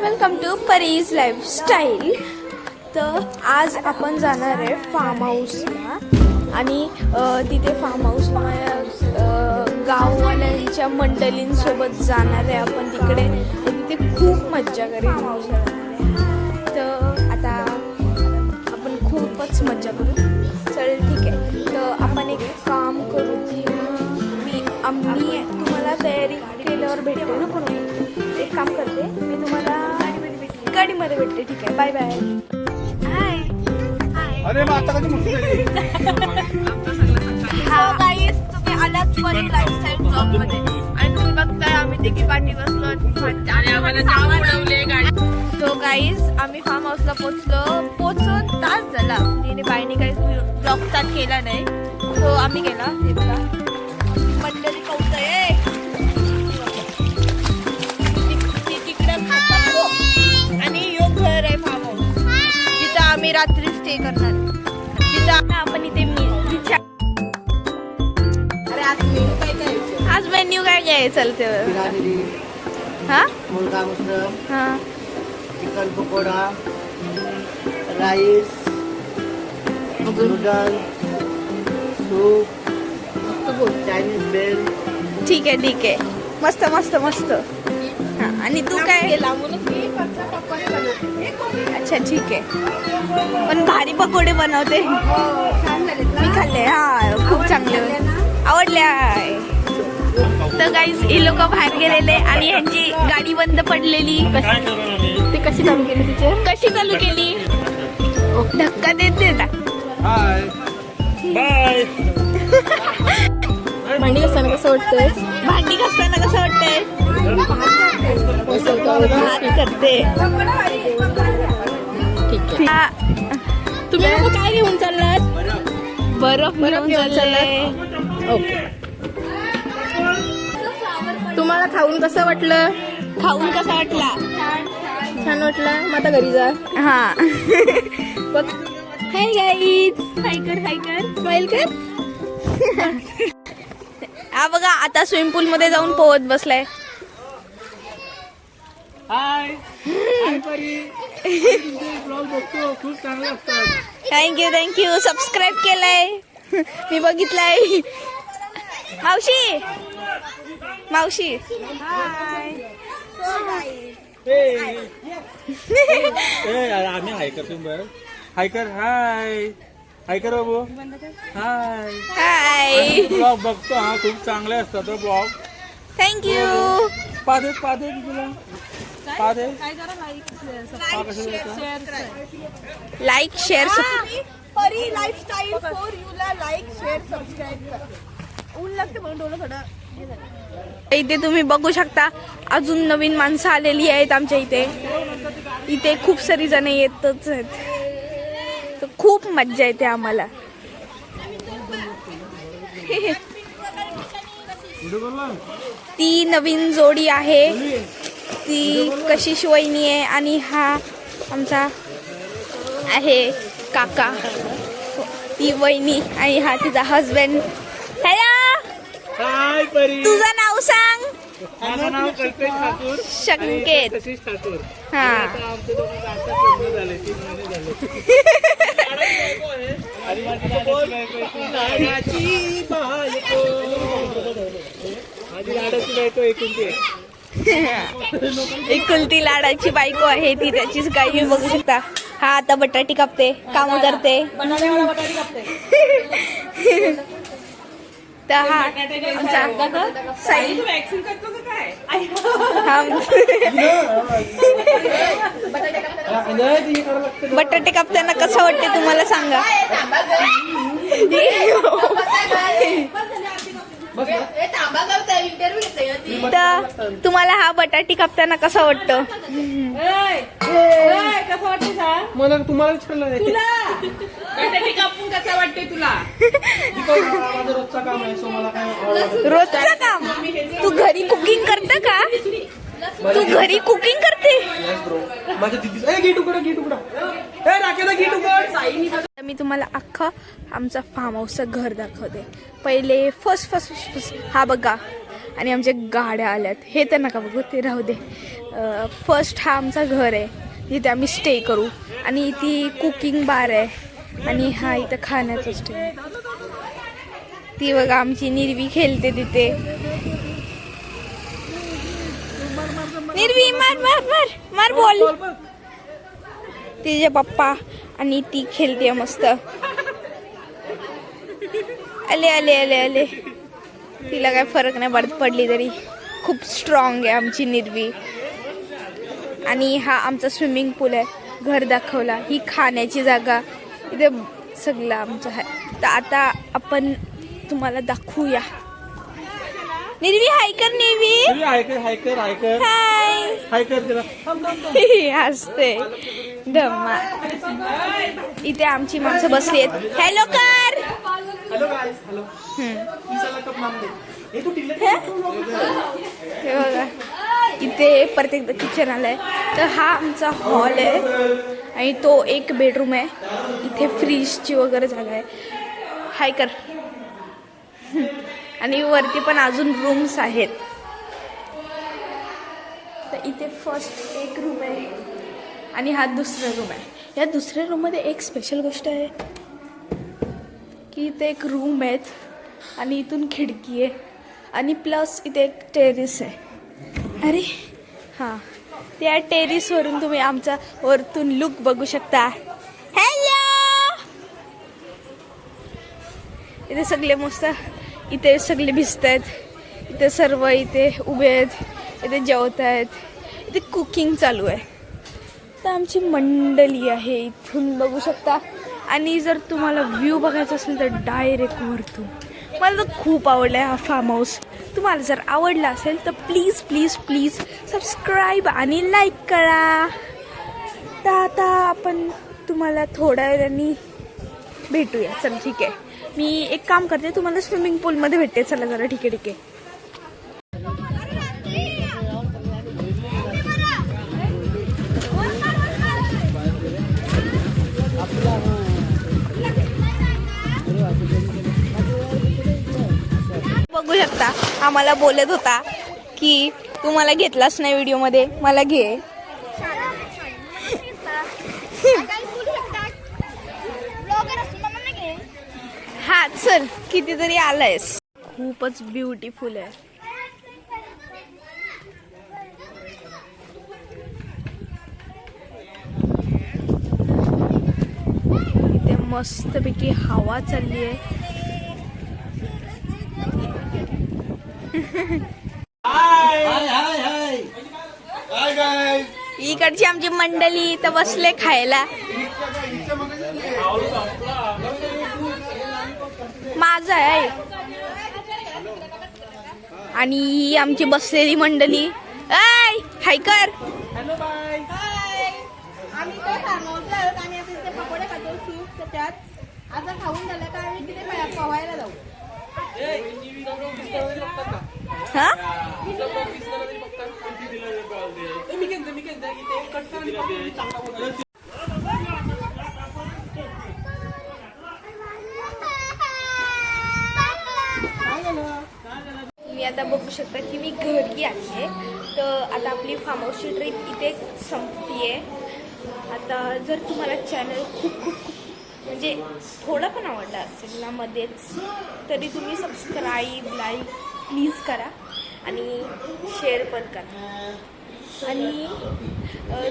Welcome to Pareez lifestyle. तर आज आपण जाणार आहे फार्म हाऊसला आणि तिथे फार्म हाऊसला माझ्या गाववाल्यांच्या मंडळींसोबत जाणार आहे आपण तिकडे। तिथे खूप मज्जा करेल। तर आता आपण खूपच मज्जा करू। चल ठीक आहे, तर आपण एक काम करू की आम्ही तुम्हाला तयारी केल्यावर भेटते ना कोण। एक काम करते, मी तुम्हाला गाडीमध्ये भेटते। ठीक आहे, बाय बाय। हाय अरे आता कधी हा गाईस, तुम्ही आलात परी लाईफस्टाईल ब्लॉगमध्ये आणि तुम्ही बघताय आम्ही तिघी पाठी बसलो आणि आम्हाला जाम उडवले गाडी। सो गाईस, आम्ही फार्म हाऊसला पोचून तास झाला। तिने बाईने काही ब्लॉग स्टार्ट केला नाही, सो आम्ही गेला। हे बघा मंडळी कौतय तिकडे आणि यो घर आहे फार्म हाऊस, जिथं आम्ही रात्री स्टे करणार। जिथं आपण इथे आज मेन्यू काय काय चलते हा मुलगा मुसरम, हा chicken pakoda, rice, noodle, soup, Chinese बेल। ठीक आहे ठीक आहे, मस्त मस्त मस्त। हा आणि तू काय? अच्छा ठीक आहे, पण भारी पकोडे बनवते। मी खाल्ले, हा खूप चांगले आवडले आहे। तर गाईज, हे लोक बाहेर गेलेले आणि यांची गाडी बंद पडलेली। ती कशी चालू केली? कशी चालू केली? धक्का देते ना। बाय। भांडी घासताना कसं वाटतंय? भांडी घासताना कसं वाटतंय? हात करते। तुम्ही लोक काय घेऊन चाललात? बर्फ घेऊन चाललाय। ओके, तुम्हाला खाऊन कसं वाटलं? खाऊन कसं वाटला? छान वाटला। मग आता घरी जा। हा बघ, हाय गाईज, हाय कर, हाय कर, स्माइल कर। हा बघा, आता स्विमिंग पूल मध्ये जाऊन पोहत बसलाय। हाय परी, ब्लॉग बघतो, खूप चांगले असतात। थँक्यू थँक्यू, सबस्क्राईब केलंय मी, बघितलंय। मावशी मावशी हाय। आम्ही हाय कर, तुम्ही बरं हाय कर। हाय हाय कर बाबू, हाय हाय। ब्लॉग बघतो, हा खूप चांगले असतात ब्लॉग। थँक्यू। पादे तुला पादे लाईक शेअर परी लाईफस्टाईल फॉर यू ला लाईक शेअर सबस्क्राईब करा। ऊन लागते म्हणून डोळं थोडं। इथे तुम्ही बघू शकता, अजून नवीन माणसं आलेली आहेत आमच्या इथे। इथे खूप सारी जण येतच आहेत, तर खूप मज्जा येते आम्हाला। ती नवीन जोडी आहे, ती कशिश वहिनी आहे आणि हा आमचा आहे काका, ती वहिनी आणि हा तिचा हजबंड। हॅलो, हाय परी, तुझं नाव सांग? माझं नाव कल्पेश ठाकूर, संकेत। कशिश ठाकूर। हा, आमच्या दोघांचं आता लग्न झाले, 3 महिने झाले। आणि माझी लाडाची बायको एकुलती एकुलती लाडाची बायको आहे ती, त्याचीच गाई बघू शकता। हा आता बटाटी कापते, काम करते। तर हा आमचा साई। बटाटे कापताना कसं वाटते तुम्हाला सांगा? तर तुम्हाला हा बटाटी कापताना कसं वाटतं? मला तुम्हाला विचारलं बटाटे कापून कसं वाटते तुला? माझं रोजचं काम आहे, सो मला काय रोजचं काम? तू घरी कुकिंग करते का? तू घरी कुकिंग करते? माझ्या दिदीचं घे तुकडा मी तुम्हाला अख्खं आमचा फार्म हाऊसचं घर दाखवते। पहिले फर्स्ट हा बघा, आणि आमच्या गाड्या आल्यात. हे तर नका बघू, ते राहू दे. फर्स्ट हा आमचा घर आहे जिथे आम्ही स्टे करू आणि ती कुकिंग बार आहे आणि हा इथं खाण्याचं स्टे आहे. ती बघा आमची निर्वी खेळते तिथे. निर्वी मार मार मार मार बॉल. तिचे पप्पा आणि ती खेळते मस्त. आले आले आले आले. तिला काय फरक नाही पडली तरी. खूप स्ट्रॉंग आहे आमची निर्वी. आणि हा आमचा स्विमिंग पूल आहे. घर दाखवला. ही खाण्याची जागा. इथे सगळं आमचं आहे. तर आता आपण तुम्हाला दाखवूया. निर्वी हाय कर. निर्वी हाय कर हाय कर हाय कर हाय. हाय कर तिला. हसते धम्मा. इथे आमची माणसं बसली आहेत. हॅलो कर. हॅलो गाईस. हॅलो. इसाला कप नाम दे. हे तू टिल्ले. हे बघा इथे परत एकदा किचन आलंय. तर हा आमचा हॉल आहे आणि तो एक बेडरूम आहे. इथे फ्रीजची वगैरे जागा आहे. हाय कर. आणि वरती पण अजून रूम्स आहेत. तर इथे फर्स्ट एक रूम आहे आणि हा दुसरा रूम आहे. या दुसऱ्या रूममध्ये एक स्पेशल गोष्ट आहे की इथे एक रूम आहेत आणि इथून खिडकी आहे आणि प्लस इथे एक टेरेस आहे. अरे हां, त्या टेरेसवरून तुम्ही आमचा वरतून लुक बघू शकता. हॅलो. इथे सगळे मस्त. इथे सगळे भिजत आहेत. इथे सर्व इथे उभे आहेत. इथे जेवत आहेत. इथे कुकिंग चालू आहे. तर आमची मंडळी आहे. इथून बघू शकता. आणि जर तुम्हाला व्ह्यू बघायचा असेल तर डायरेक्ट वरतून. मला तर खूप आवडला आहे हा फार्म हाऊस. तुम्हाला जर आवडला असेल तर प्लीज प्लीज प्लीज सबस्क्राईब आणि लाईक करा. तर आता आपण तुम्हाला थोड्या वेळाने भेटूया. चल ठीक आहे. मी एक काम करते, तुम्हाला स्विमिंग पूलमध्ये भेटते. चला जरा ठीक आहे ठीक आहे. बघू शकता आम्हाला बोलत होता की तुम्हाला घेतलाच नाही व्हिडिओमध्ये, मला घे. हा चल, कितीतरी आलायस. खूपच ब्युटिफुल आहे. इथे मस्तपैकी हवा चालली आहे. इकडची आमची मंडळी इथं बसले खायला. माझा आहे. आणि ही आमची बसलेली मंडळी. ऐ हाय कर. Hello bye. आम्ही काय सांगतो आणि आता इथे पकोडे खातो सूप त्याच्यात. आता खाऊन झालं का आम्ही तिथे पवायला जाऊ. हा मी आता बघू शकता की मी घरी आली. तर आता आपली फार्म हाऊसची ट्रिप इथे संपतीये. आता जर तुम्हाला चॅनल खूप खूप खूप म्हणजे थोडं पण आवडलं असेल ना मध्येच, तरी तुम्ही सबस्क्राईब लाईक प्लीज करा आणि शेअर पण करा. आणि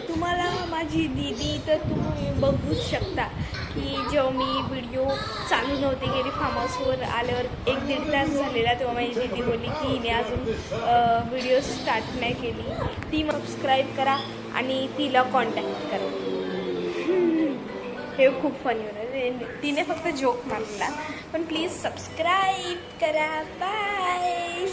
तुम्हाला माझी दीदी तर तुम्ही बघूच शकता की जेव्हा मी व्हिडिओ चालू नव्हते गेली फार्म हाऊसवर आल्यावर 1-1.5 तास झालेला, तेव्हा माझी दीदी बोलली की हिने अजून व्हिडिओ स्टार्ट नाही केली. ती सबस्क्राईब करा आणि तिला कॉन्टॅक्ट करा. हे खूप फनी होतं. तिने फक्त जोक मारला, पण प्लीज सबस्क्राईब करा. बाय.